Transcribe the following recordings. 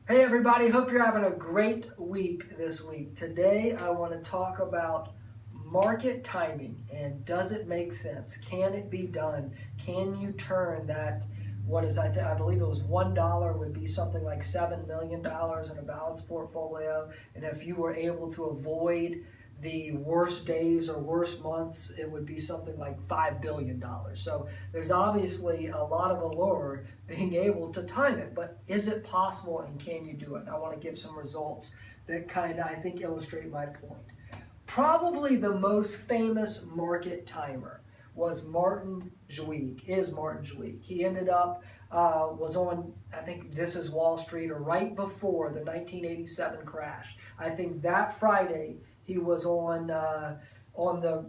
Hey everybody, hope you're having a great week this week. Today I want to talk about market timing and does it make sense? Can it be done? Can you turn that, I believe it was $1 would be something like $7 million in a balanced portfolio. And if you were able to avoid the worst days or worst months, it would be something like $5 billion. So there's obviously a lot of allure being able to time it, but is it possible and can you do it? And I want to give some results that kind of, I think, illustrate my point. Probably the most famous market timer was Martin Zweig. He ended up, was on, I think This Is Wall Street, or right before the 1987 crash. I think that Friday he was on the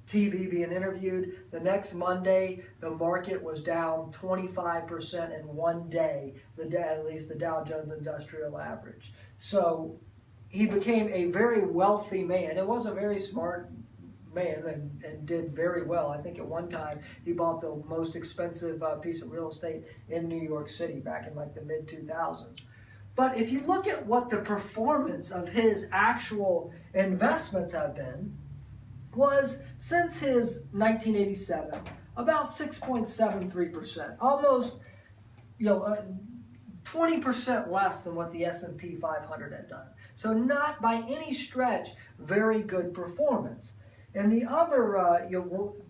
TV being interviewed. The next Monday, the market was down 25% in one day, at least the Dow Jones Industrial Average. So he became a very wealthy man. It was a very smart man and did very well. I think at one time he bought the most expensive piece of real estate in New York City back in like the mid-2000s. But if you look at what the performance of his actual investments have been, was since his 1987 about 6.73%, almost 20% less than what the S&P 500 had done. So not by any stretch very good performance. And the other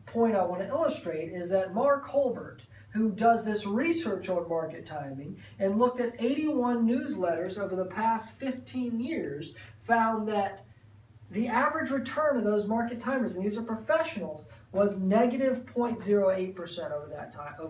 point I want to illustrate is that Mark Holbert, who does this research on market timing and looked at 81 newsletters over the past 15 years, found that the average return of those market timers, and these are professionals, was negative 0.08% over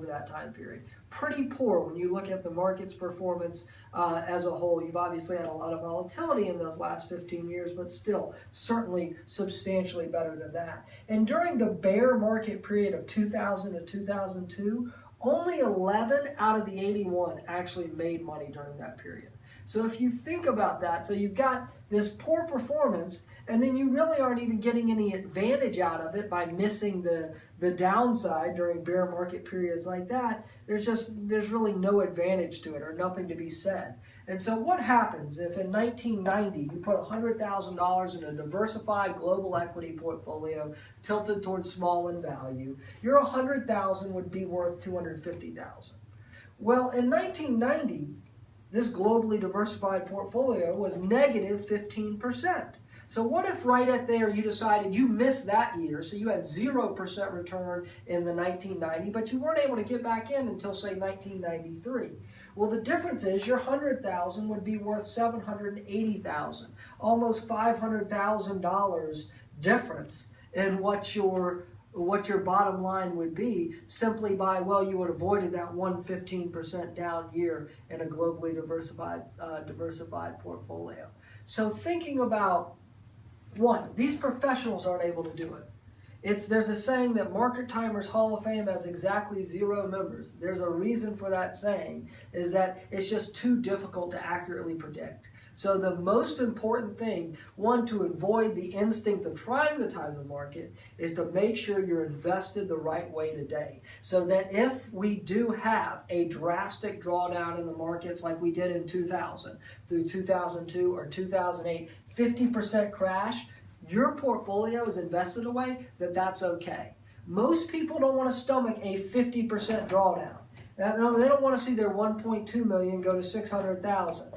that time period. Pretty poor when you look at the market's performance as a whole. You've obviously had a lot of volatility in those last 15 years, but still certainly substantially better than that. And during the bear market period of 2000 to 2002, only 11 out of the 81 actually made money during that period. So if you think about that, so you've got this poor performance, and then you really aren't even getting any advantage out of it by missing the downside during bear market periods like that. There's really no advantage to it, or nothing to be said. And so what happens if in 1990 you put $100,000 in a diversified global equity portfolio tilted towards small in value? Your $100,000 would be worth $250,000. Well, in 1990, this globally diversified portfolio was negative 15%. So what if right at there you decided you missed that year, so you had 0% return in the 1990, but you weren't able to get back in until, say, 1993. Well, the difference is your $100,000 would be worth $780,000, almost $500,000 difference in what your bottom line would be, simply by, well, you would have avoided that 15% down year in a globally diversified portfolio. So thinking about, one, these professionals aren't able to do it. There's a saying that Market Timers Hall of Fame has exactly 0 members. There's a reason for that saying, is that it's just too difficult to accurately predict. So the most important thing, one, to avoid the instinct of trying to time the market, is to make sure you're invested the right way today. So that if we do have a drastic drawdown in the markets like we did in 2000 through 2002 or 2008, 50% crash, your portfolio is invested in a way that's okay. Most people don't want to stomach a 50% drawdown. They don't want to see their 1.2 million go to 600,000.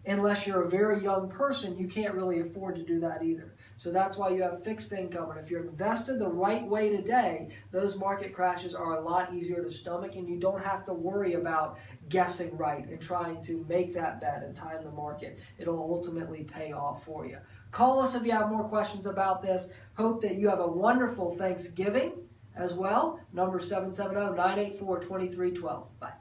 Unless you're a very young person, you can't really afford to do that either. So that's why you have fixed income. And if you're invested the right way today, those market crashes are a lot easier to stomach, and you don't have to worry about guessing right and trying to make that bet and time the market. It'll ultimately pay off for you. Call us if you have more questions about this. Hope that you have a wonderful Thanksgiving as well. Number 770-984-2312. Bye.